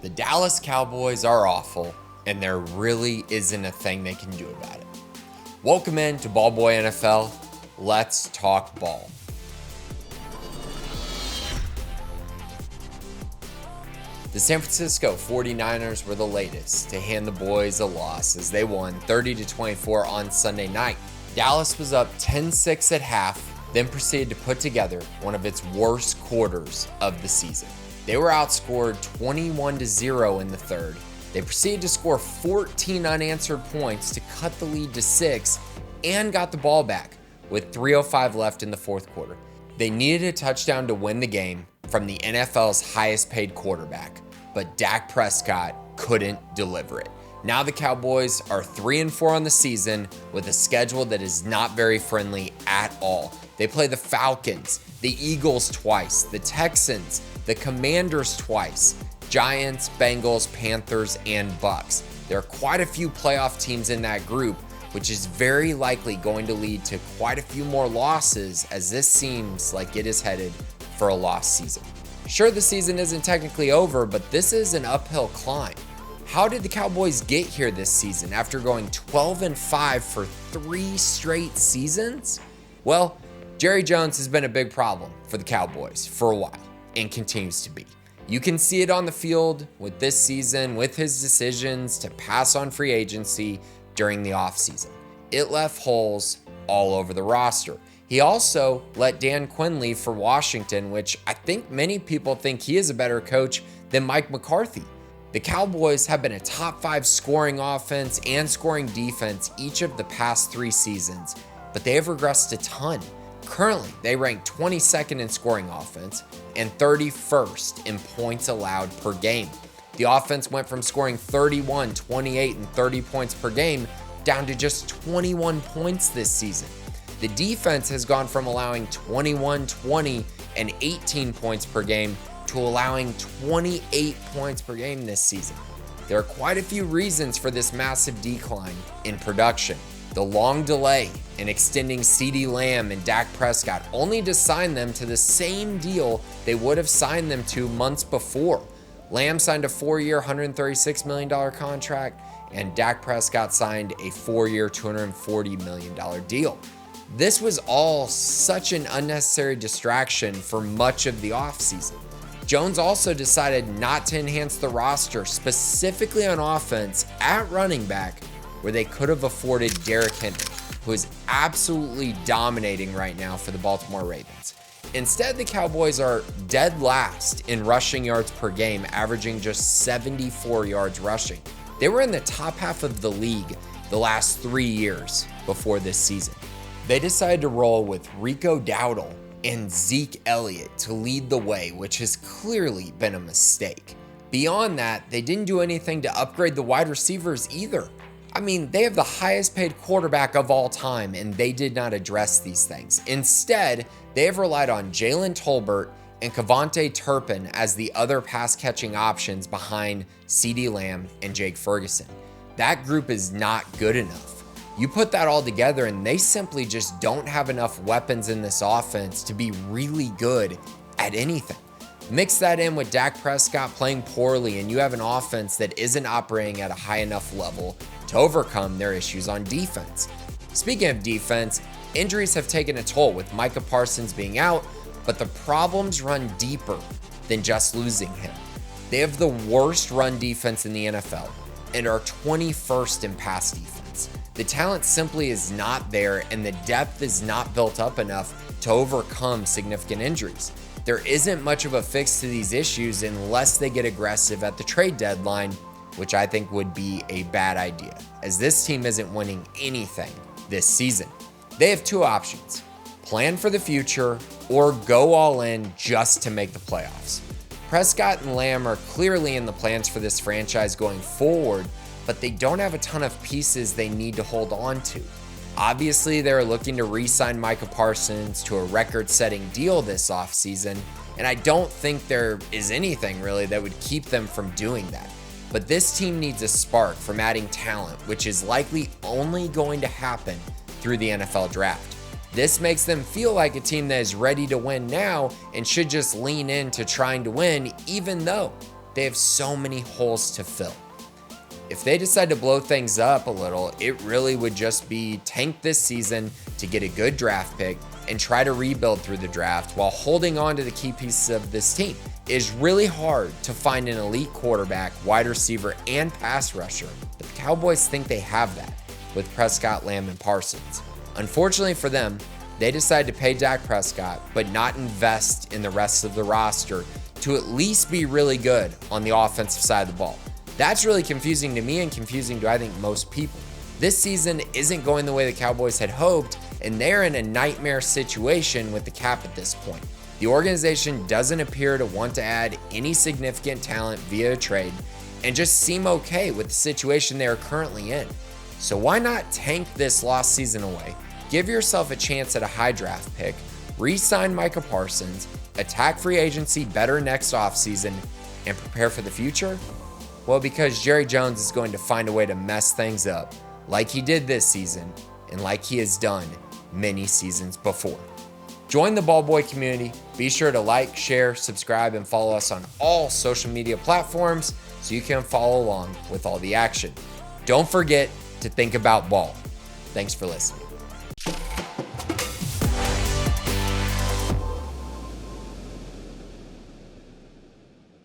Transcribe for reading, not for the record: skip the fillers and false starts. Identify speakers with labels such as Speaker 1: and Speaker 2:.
Speaker 1: The Dallas Cowboys are awful, and there really isn't a thing they can do about it. Welcome in to Ball Boy NFL. Let's talk ball. The San Francisco 49ers were the latest to hand the boys a loss as they won 30-24 on Sunday night. Dallas was up 10-6 at half, then proceeded to put together one of its worst quarters of the season. They were outscored 21-0 in the third. They proceeded to score 14 unanswered points to cut the lead to 6 and got the ball back with 3:05 left in the fourth quarter. They needed a touchdown to win the game from the NFL's highest paid quarterback, but Dak Prescott couldn't deliver it. Now the Cowboys are 3-4 on the season with a schedule that is not very friendly at all. They play the Falcons, the Eagles twice, the Texans, the Commanders twice, Giants, Bengals, Panthers, and Bucks. There are quite a few playoff teams in that group, which is very likely going to lead to quite a few more losses as this seems like it is headed for a lost season. Sure, the season isn't technically over, but this is an uphill climb. How did the Cowboys get here this season after going 12-5 for 3 straight seasons? Well, Jerry Jones has been a big problem for the Cowboys for a while and continues to be. You can see it on the field with this season with his decisions to pass on free agency during the offseason. It left holes all over the roster. He also let Dan Quinn leave for Washington, which I think many people think he is a better coach than Mike McCarthy. The Cowboys have been a top 5 scoring offense and scoring defense each of the past 3 seasons, but they have regressed a ton. Currently, they rank 22nd in scoring offense and 31st in points allowed per game. The offense went from scoring 31, 28, and 30 points per game down to just 21 points this season. The defense has gone from allowing 21, 20, and 18 points per game to allowing 28 points per game this season. There are quite a few reasons for this massive decline in production. The long delay in extending CeeDee Lamb and Dak Prescott only to sign them to the same deal they would have signed them to months before. Lamb signed a 4-year, $136 million contract, and Dak Prescott signed a 4-year, $240 million deal. This was all such an unnecessary distraction for much of the offseason. Jones also decided not to enhance the roster, specifically on offense at running back, where they could have afforded Derrick Henry, who is absolutely dominating right now for the Baltimore Ravens. Instead, the Cowboys are dead last in rushing yards per game, averaging just 74 yards rushing. They were in the top half of the league the last 3 years before this season. They decided to roll with Rico Dowdle and Zeke Elliott to lead the way, which has clearly been a mistake. Beyond that, they didn't do anything to upgrade the wide receivers either. I mean, they have the highest paid quarterback of all time, and they did not address these things. Instead, they have relied on Jalen Tolbert and Kevontae Turpin as the other pass-catching options behind CeeDee Lamb and Jake Ferguson. That group is not good enough. You put that all together, and they simply just don't have enough weapons in this offense to be really good at anything. Mix that in with Dak Prescott playing poorly, and you have an offense that isn't operating at a high enough level to overcome their issues on defense. Speaking of defense, injuries have taken a toll with Micah Parsons being out, but the problems run deeper than just losing him. They have the worst run defense in the NFL and are 21st in pass defense. The talent simply is not there, and the depth is not built up enough to overcome significant injuries. There isn't much of a fix to these issues unless they get aggressive at the trade deadline, which I think would be a bad idea, as this team isn't winning anything this season. They have 2 options: plan for the future or go all in just to make the playoffs. Prescott and Lamb are clearly in the plans for this franchise going forward, but they don't have a ton of pieces they need to hold on to. Obviously, they're looking to re-sign Micah Parsons to a record-setting deal this offseason, and I don't think there is anything really that would keep them from doing that. But this team needs a spark from adding talent, which is likely only going to happen through the NFL draft. This makes them feel like a team that is ready to win now and should just lean into trying to win, even though they have so many holes to fill. If they decide to blow things up a little, it really would just be tank this season to get a good draft pick and try to rebuild through the draft while holding on to the key pieces of this team. It is really hard to find an elite quarterback, wide receiver, and pass rusher, but the Cowboys think they have that with Prescott, Lamb, and Parsons. Unfortunately for them, they decided to pay Dak Prescott, but not invest in the rest of the roster to at least be really good on the offensive side of the ball. That's really confusing to me and confusing to, I think, most people. This season isn't going the way the Cowboys had hoped, and they're in a nightmare situation with the cap at this point. The organization doesn't appear to want to add any significant talent via a trade and just seem okay with the situation they are currently in. So why not tank this lost season away, give yourself a chance at a high draft pick, re-sign Micah Parsons, attack free agency better next offseason, and prepare for the future? Well, because Jerry Jones is going to find a way to mess things up like he did this season and like he has done many seasons before. Join the Ballboy community. Be sure to like, share, subscribe, and follow us on all social media platforms so you can follow along with all the action. Don't forget to think about ball. Thanks for listening.